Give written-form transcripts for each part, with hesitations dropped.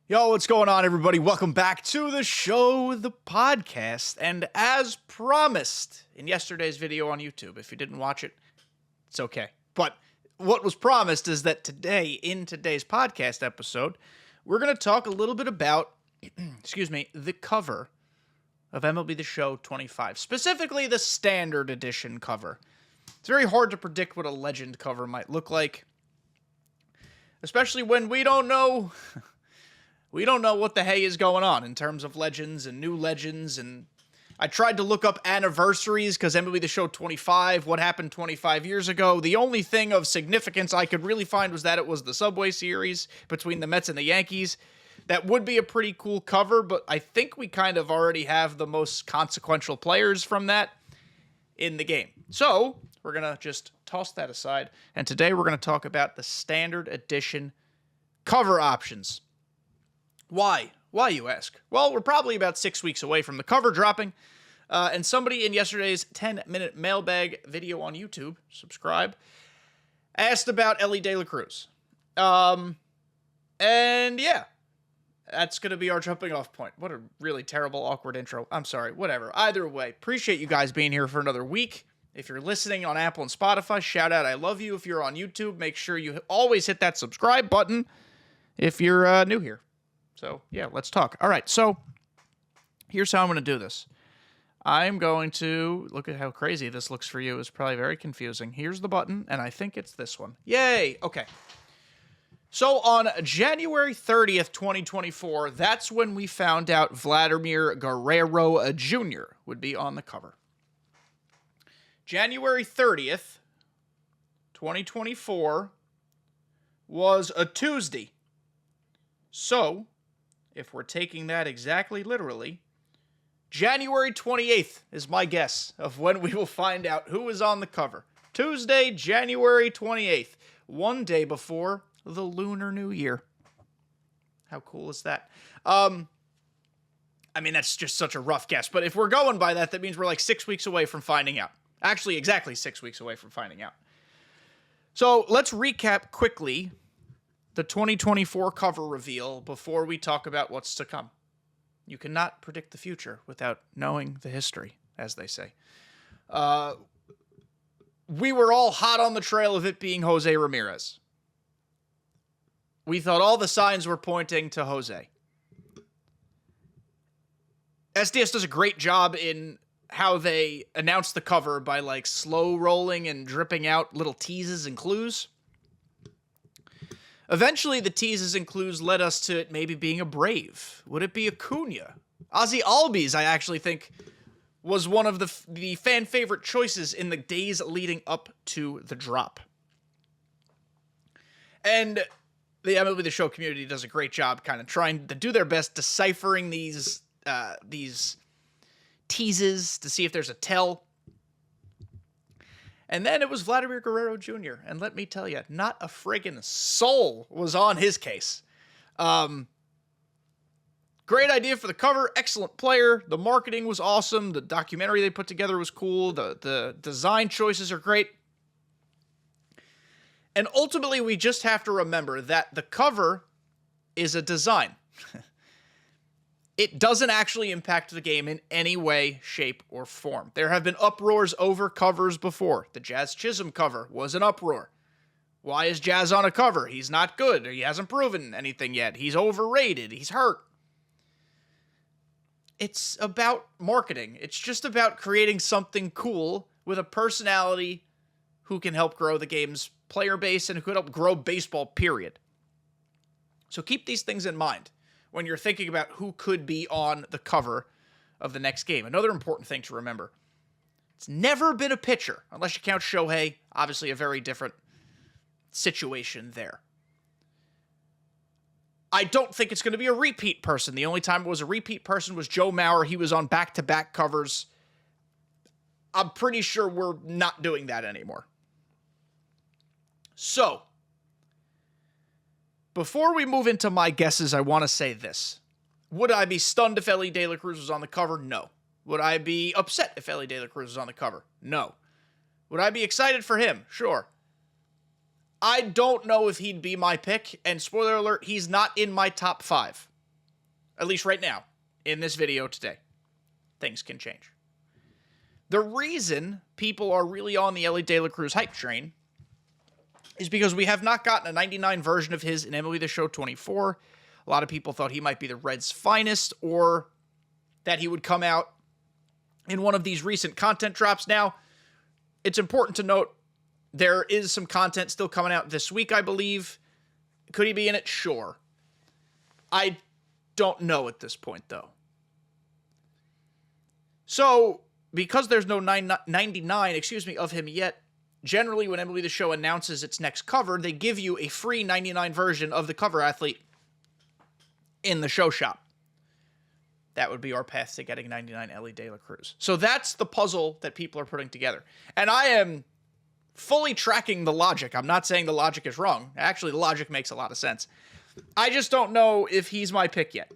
Yo, what's going on, everybody? Welcome back to the show, the podcast. And as promised in yesterday's video on YouTube, if you didn't watch it, it's okay. But what was promised is that today, in today's podcast episode, we're going to talk a little bit about, the cover of MLB The Show 25. Specifically, the standard edition cover. It's very hard to predict what a legend cover might look like, especially when we don't know... We don't know what the hey is going on in terms of legends and new legends, and I tried to look up anniversaries because MLB The Show 25, what happened 25 years ago. The only thing of significance I could really find was that it was the Subway Series between the Mets and the Yankees. That would be a pretty cool cover, but I think we kind of already have the most consequential players from that in the game. So we're going to just toss that aside, and today we're going to talk about the standard edition cover options. Why? Why, you ask? Well, we're probably about 6 weeks away from the cover dropping, and somebody in yesterday's 10-minute mailbag video on YouTube, subscribe, asked about Elly De La Cruz. And yeah, that's going to be our jumping off point. What a really terrible, awkward intro. I'm sorry, whatever. Either way, appreciate you guys being here for another week. If you're listening on Apple and Spotify, shout out, I love you. If you're on YouTube, make sure you always hit that subscribe button if you're new here. So, yeah, let's talk. All right, so here's how I'm going to do this. I'm going to, look at how crazy this looks for you. It's probably very confusing. Here's the button, and I think it's this one. Yay! Okay. So on January 30th, 2024, that's when we found out Vladimir Guerrero Jr. would be on the cover. January 30th, 2024 was a Tuesday. So... if we're taking that exactly literally, January 28th is my guess of when we will find out who is on the cover. Tuesday, January 28th, one day before the Lunar New Year. How cool is that? I mean, that's just such a rough guess, but if we're going by that, that means we're like 6 weeks away from finding out. Actually, exactly 6 weeks away from finding out. So let's recap quickly the 2024 cover reveal before we talk about what's to come. You cannot predict the future without knowing the history, as they say. We were all hot on the trail of it being Jose Ramirez. We thought all the signs were pointing to Jose. SDS does a great job in how they announce the cover by like slow rolling and dripping out little teases and clues. Eventually, the teases and clues led us to it maybe being a Brave. Would it be Acuña? Ozzy Albies, I actually think, was one of the fan-favorite choices in the days leading up to the drop. And the MLB The Show community does a great job kind of trying to do their best deciphering these teases to see if there's a tell. And then it was Vladimir Guerrero Jr., and let me tell you, not a friggin' soul was on his case. Great idea for the cover, excellent player, the marketing was awesome, the documentary they put together was cool, the design choices are great. And ultimately, we just have to remember that the cover is a design. It doesn't actually impact the game in any way, shape, or form. There have been uproars over covers before. The Jazz Chisholm cover was an uproar. Why is Jazz on a cover? He's not good. He hasn't proven anything yet. He's overrated. He's hurt. It's about marketing. It's just about creating something cool with a personality who can help grow the game's player base and who could help grow baseball, period. So keep these things in mind when you're thinking about who could be on the cover of the next game. Another important thing to remember, it's never been a pitcher, unless you count Shohei, obviously a very different situation there. I don't think it's going to be a repeat person. The only time it was a repeat person was Joe Mauer. He was on back-to-back covers. I'm pretty sure we're not doing that anymore. So, before we move into my guesses, I want to say this. Would I be stunned if Elly De La Cruz was on the cover? No. Would I be upset if Elly De La Cruz was on the cover? No. Would I be excited for him? Sure. I don't know if he'd be my pick, and spoiler alert, he's not in my top 5. at least right now, in this video today. Things can change. The reason people are really on the Elly De La Cruz hype train is because we have not gotten a 99 version of his in MLB The Show 24. A lot of people thought he might be the Reds' finest, or that he would come out in one of these recent content drops. Now, it's important to note there is some content still coming out this week, I believe. Could he be in it? Sure. I don't know at this point, though. So, because there's no 99, of him yet, generally when MLB The Show announces its next cover, they give you a free 99 version of the cover athlete in the show shop. That would be our path to getting 99 Elly De La Cruz. So that's the puzzle that people are putting together. And I am fully tracking the logic. I'm not saying the logic is wrong. Actually, the logic makes a lot of sense. I just don't know if he's my pick yet.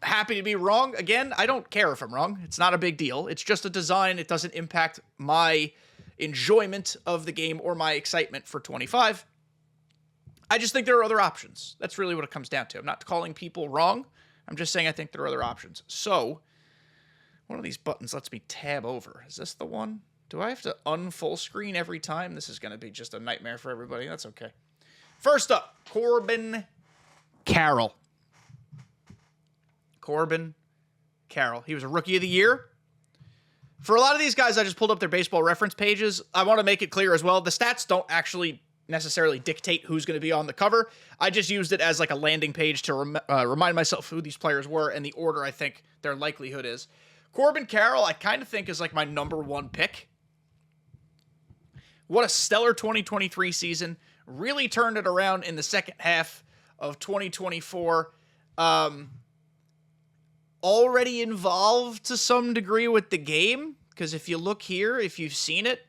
Happy to be wrong. Again, I don't care if I'm wrong. It's not a big deal. It's just a design. It doesn't impact my enjoyment of the game or my excitement for 25. I just think there are other options. That's really what it comes down to. I'm not calling people wrong. I'm just saying I think there are other options. So, one of these buttons lets me tab over. Is this the one? Do I have to unfull screen every time? This is going to be just a nightmare for everybody. That's okay. First up, Corbin Carroll. Corbin Carroll. He was a Rookie of the Year. For a lot of these guys, I just pulled up their baseball reference pages. I want to make it clear as well, the stats don't actually necessarily dictate who's going to be on the cover. I just used it as like a landing page to remind myself who these players were and the order I think their likelihood is. Corbin Carroll, I kind of think is like my number one pick. What a stellar 2023 season. Really turned it around in the second half of 2024. Already involved to some degree with the game, because if you look here, if you've seen it,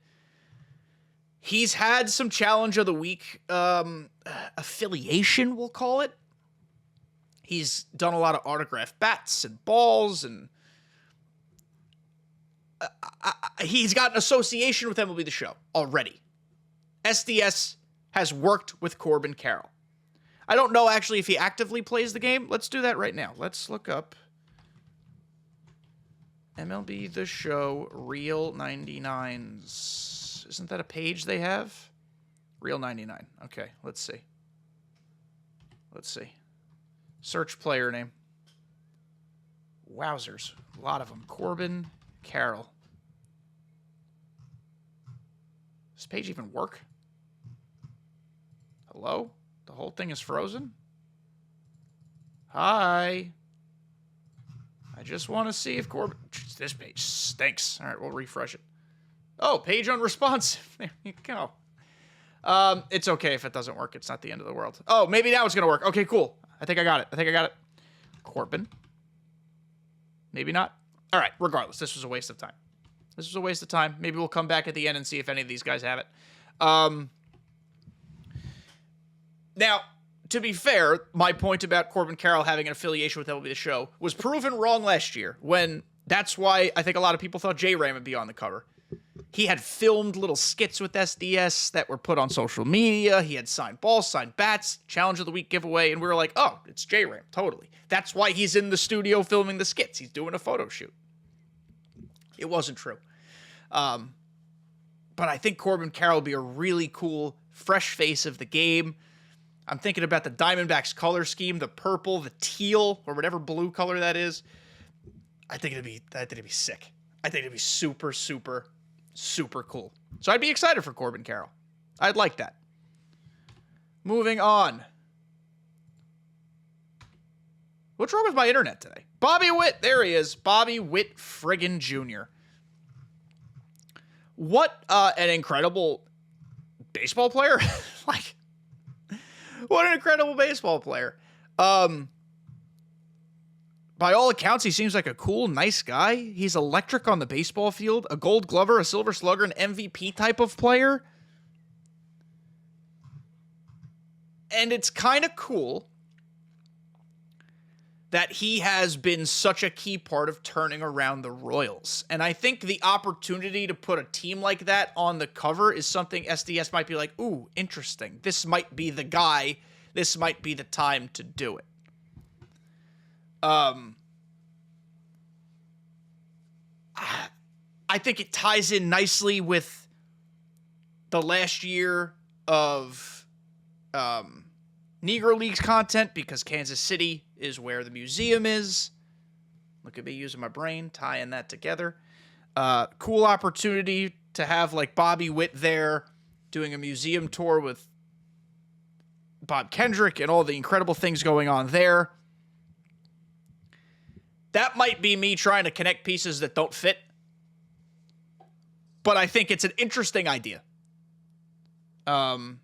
he's had some Challenge of the Week affiliation, we'll call it. He's done a lot of autographed bats and balls, and he's got an association with MLB The Show already. SDS has worked with Corbin Carroll. I don't know actually if he actively plays the game. Let's do that right now. Let's look up MLB The Show Real 99s. Isn't that a page they have? Real 99. Okay, let's see. Let's see. Search player name. Wowzers. A lot of them. Corbin Carroll. Does this page even work? Hello? The whole thing is frozen? Hi. I just want to see if Corbin... This page stinks. All right, we'll refresh it. Oh, page unresponsive. There you go. It's okay if it doesn't work. It's not the end of the world. Oh, maybe now it's going to work. Okay, cool. I think I got it. Corbin. Maybe not. All right, regardless, this was a waste of time. Maybe we'll come back at the end and see if any of these guys have it. Now, to be fair, my point about Corbin Carroll having an affiliation with MLB The Show was proven wrong last year, when that's why I think a lot of people thought J-Ram would be on the cover. He had filmed little skits with SDS that were put on social media. He had signed balls, signed bats, Challenge of the Week giveaway, and we were like, oh, it's J-Ram, totally. That's why he's in the studio filming the skits. He's doing a photo shoot. It wasn't true. But I think Corbin Carroll will be a really cool, fresh face of the game. I'm thinking about the Diamondbacks color scheme, the purple, the teal, or whatever blue color that is. I think it'd be sick. I think it'd be super, super, super cool. So I'd be excited for Corbin Carroll. I'd like that. Moving on. What's wrong with my internet today? Bobby Witt. There he is. Bobby Witt friggin' Jr. What an incredible baseball player. What an incredible baseball player. By all accounts, he seems like a cool, nice guy. He's electric on the baseball field, a Gold Glover, a Silver Slugger, an MVP type of player. And it's kind of cool that he has been such a key part of turning around the Royals. And I think the opportunity to put a team like that on the cover is something SDS might be like, ooh, interesting. This might be the guy. This might be the time to do it. I think it ties in nicely with the last year of Negro Leagues content, because Kansas City is where the museum is. Look at me using my brain, tying that together. Cool opportunity to have like Bobby Witt there doing a museum tour with Bob Kendrick and all the incredible things going on there. That might be me trying to connect pieces that don't fit, but I think it's an interesting idea. Bobby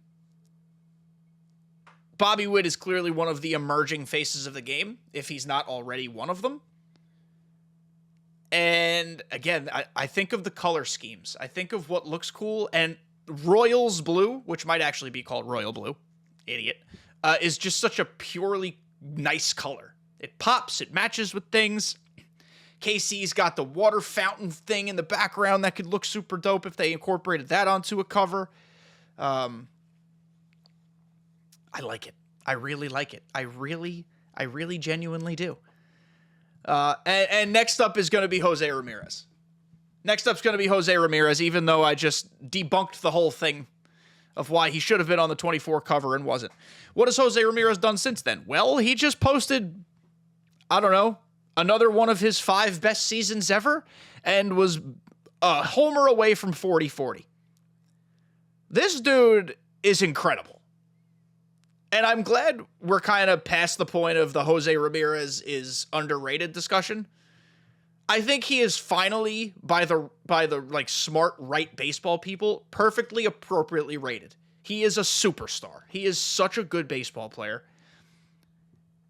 Witt is clearly one of the emerging faces of the game, if he's not already one of them. And again, I think of the color schemes. I think of what looks cool, and Royals blue, which might actually be called Royal blue, idiot, is just such a purely nice color. It pops, it matches with things. KC's got the water fountain thing in the background that could look super dope if they incorporated that onto a cover. I like it. I really like it. I really genuinely do. And next up is going to be Jose Ramirez. Next up's going to be Jose Ramirez, even though I just debunked the whole thing of why he should have been on the 24 cover and wasn't. What has Jose Ramirez done since then? Well, he just posted, I don't know, another one of his 5 best seasons ever and was a homer away from 40-40. This dude is incredible. And I'm glad we're kind of past the point of the Jose Ramirez is underrated discussion. I think he is finally, by the like smart right baseball people, perfectly appropriately rated. He is a superstar. He is such a good baseball player.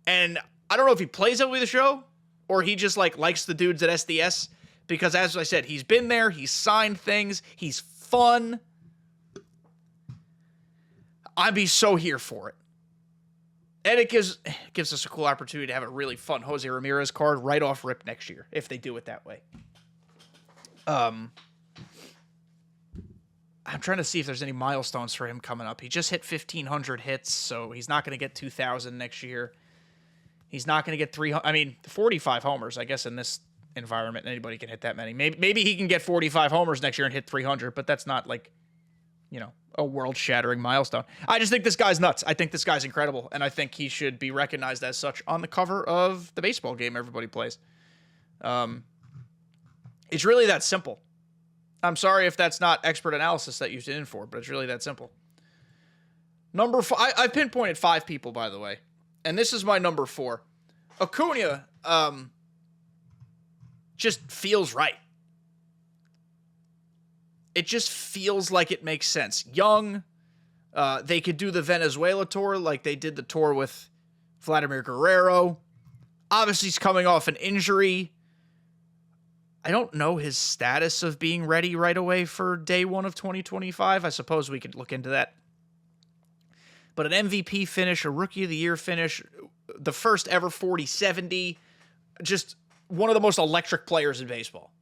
And I don't know if he plays MLB The Show or he just like likes the dudes at SDS, because as I said, he's been there, he's signed things, he's fun. I'd be so here for it. And it gives us a cool opportunity to have a really fun Jose Ramirez card right off rip next year, if they do it that way. I'm trying to see if there's any milestones for him coming up. He just hit 1,500 hits, so he's not going to get 2,000 next year. He's not going to get 300. I mean, 45 homers, I guess, in this environment, anybody can hit that many. Maybe he can get 45 homers next year and hit 300, but that's not like, you know, a world-shattering milestone. I just think this guy's nuts. I think this guy's incredible, and I think he should be recognized as such on the cover of the baseball game everybody plays. It's really that simple. I'm sorry if that's not expert analysis that you tuned in for, but it's really that simple. Number 5, I pinpointed 5 people, by the way, and this is my number 4. Acuña just feels right. It just feels like it makes sense. Young, they could do the Venezuela tour like they did the tour with Vladimir Guerrero. Obviously, he's coming off an injury. I don't know his status of being ready right away for day 1 of 2025. I suppose we could look into that. But an MVP finish, a Rookie of the Year finish, the first ever 40-70, just one of the most electric players in baseball.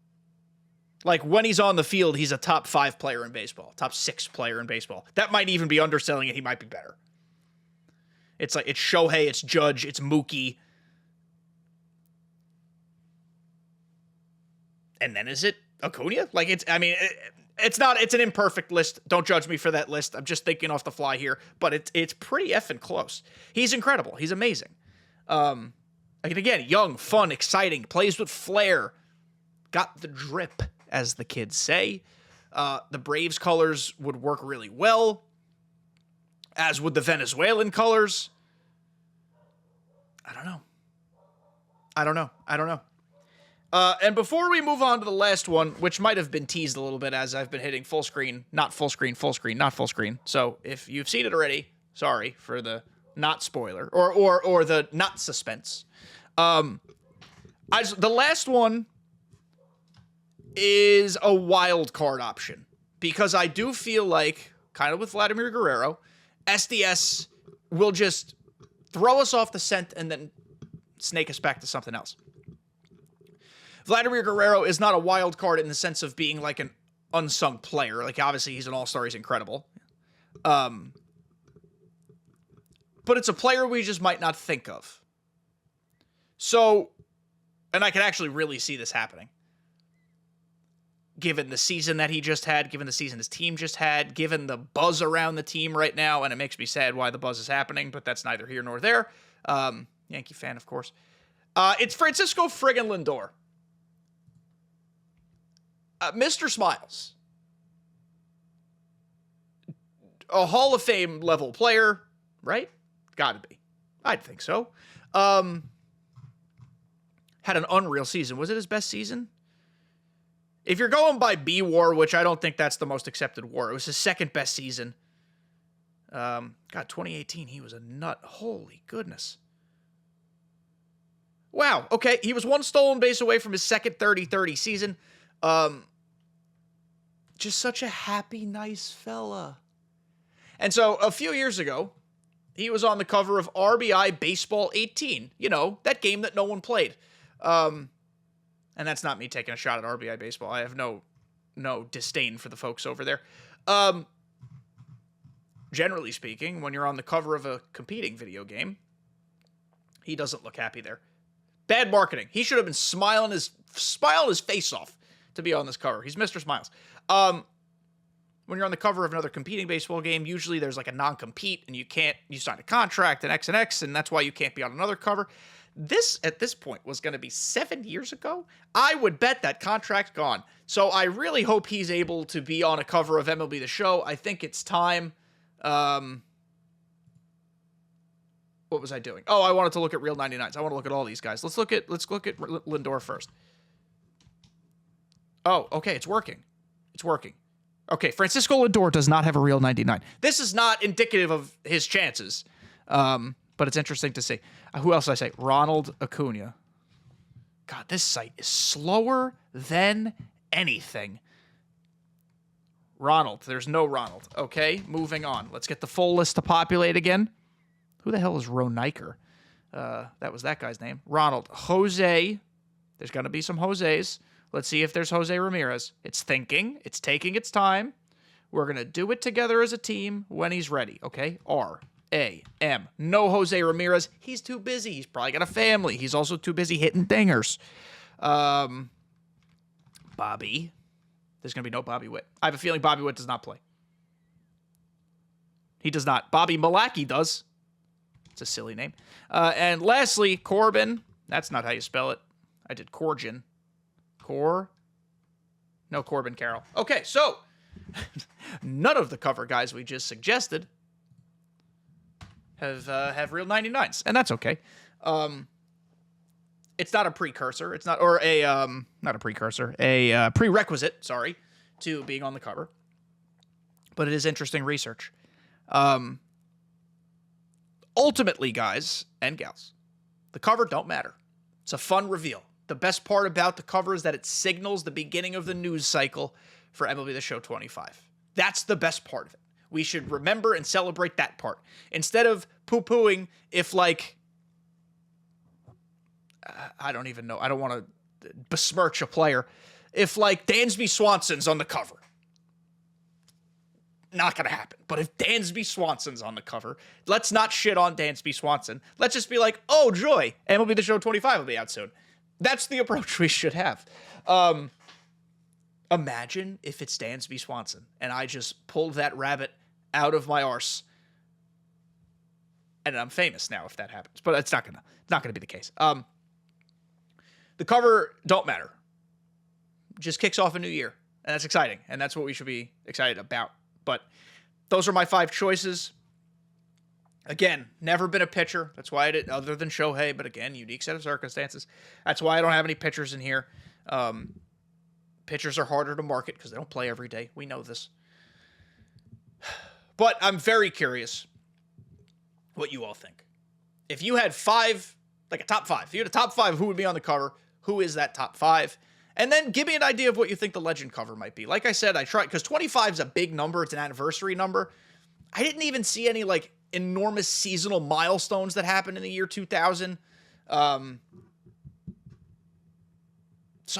Like, when he's on the field, he's a top 5 player in baseball, top 6 player in baseball. That might even be underselling it. He might be better. It's like, it's Shohei, it's Judge, it's Mookie. And then is it Acuña? Like, it's an imperfect list. Don't judge me for that list. I'm just thinking off the fly here, but it's pretty effing close. He's incredible. He's amazing. And again, young, fun, exciting, plays with flair, got the drip, as the kids say. The Braves colors would work really well, as would the Venezuelan colors. I don't know. And before we move on to the last one, which might have been teased a little bit as I've been hitting full screen, not full screen, full screen, not full screen. So if you've seen it already, sorry for the not spoiler or the not suspense. The last one is a wild card option, because I do feel like, kind of with Vladimir Guerrero, SDS will just throw us off the scent and then snake us back to something else. Vladimir Guerrero is not a wild card in the sense of being like an unsung player. Like, obviously, he's an all-star. He's incredible. But it's a player we just might not think of. So, and I can actually really see this happening. Given the season that he just had, given the season his team just had, given the buzz around the team right now, and it makes me sad why the buzz is happening, but that's neither here nor there. Yankee fan, of course. It's Francisco friggin' Lindor. Mr. Smiles. A Hall of Fame level player, right? Gotta be. I'd think so. Had an unreal season. Was it his best season? If you're going by B-WAR, which I don't think that's the most accepted WAR, it was his second best season. God, 2018, he was a nut. Holy goodness. Wow, okay, he was one stolen base away from his second 30-30 season. Just such a happy, nice fella. And so, a few years ago, he was on the cover of RBI Baseball 18. You know, that game that no one played. And that's not me taking a shot at RBI Baseball. I have no disdain for the folks over there. Generally speaking, when you're on the cover of a competing video game, he doesn't look happy there. Bad marketing. He should have been smiling his face off to be on this cover. He's Mr. Smiles. When you're on the cover of another competing baseball game, usually there's like a non-compete and you sign a contract and X, and that's why you can't be on another cover. This, at this point, was going to be 7 years ago. I would bet that contract's gone. So I really hope he's able to be on a cover of MLB The Show. I think it's time. What was I doing? Oh, I wanted to look at Real 99s. I want to look at all these guys. Let's look at Lindor first. Oh, okay, it's working. It's working. Okay, Francisco Lindor does not have a Real 99. This is not indicative of his chances. But it's interesting to see. Who else did I say? Ronald, Acuña. God, this site is slower than anything. Ronald. There's no Ronald. Okay, moving on. Let's get the full list to populate again. Who the hell is Roniker? That was that guy's name. Ronald. Jose. There's going to be some Jose's. Let's see if there's Jose Ramirez. It's thinking. It's taking its time. We're going to do it together as a team when he's ready. Okay? R-A-M. No Jose Ramirez. He's too busy. He's probably got a family. He's also too busy hitting dingers. Bobby. There's going to be no Bobby Witt. I have a feeling Bobby Witt does not play. He does not. Bobby Malacki does. It's a silly name. And lastly, Corbin. That's not how you spell it. I did Corgin. No, Corbin Carroll. Okay, so none of the cover guys we just suggested have Real 99s, and that's okay. It's not a precursor. It's not, or a not a precursor, a prerequisite. Sorry, to being on the cover, but it is interesting research. Ultimately, guys and gals, the cover don't matter. It's a fun reveal. The best part about the cover is that it signals the beginning of the news cycle for MLB The Show 25. That's the best part of it. We should remember and celebrate that part. Instead of poo-pooing if, like, I don't even know. I don't want to besmirch a player. If, like, Dansby Swanson's on the cover. Not going to happen. But if Dansby Swanson's on the cover, let's not shit on Dansby Swanson. Let's just be like, oh, joy, MLB The Show 25 will be out soon. That's the approach we should have. Imagine if it's Dansby Swanson and I just pulled that rabbit out of my arse, and I'm famous now if that happens. But it's not gonna be the case. The cover don't matter. Just kicks off a new year, and that's exciting, and that's what we should be excited about. But those are my 5 choices. Again, never been a pitcher. That's why I did, other than Shohei, but again, unique set of circumstances. That's why I don't have any pitchers in here. Pitchers are harder to market because they don't play every day. We know this. But I'm very curious what you all think. If you had 5, like a top 5, if you had a top 5, who would be on the cover? Who is that top 5? And then give me an idea of what you think the legend cover might be. Like I said, I tried, because 25 is a big number. It's an anniversary number. I didn't even see any, like, enormous seasonal milestones that happened in the year 2000. So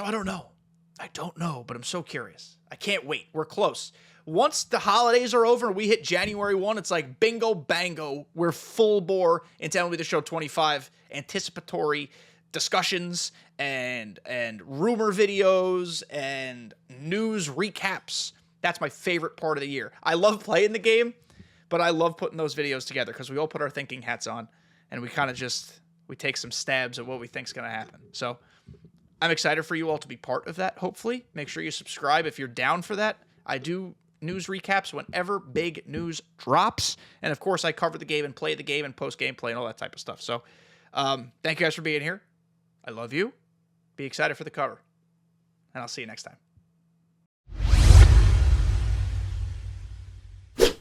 I don't know. I don't know, but I'm so curious. I can't wait. We're close. Once the holidays are over and we hit January 1, it's like bingo, bango. We're full bore into MLB The Show 25, anticipatory, discussions and rumor videos and news recaps. That's my favorite part of the year. I love playing the game, but I love putting those videos together because we all put our thinking hats on and we kind of just, we take some stabs at what we think is going to happen. So I'm excited for you all to be part of that, hopefully. Make sure you subscribe if you're down for that. I do news recaps whenever big news drops. And of course, I cover the game and play the game and post gameplay and all that type of stuff. So thank you guys for being here. I love you. Be excited for the cover. And I'll see you next time.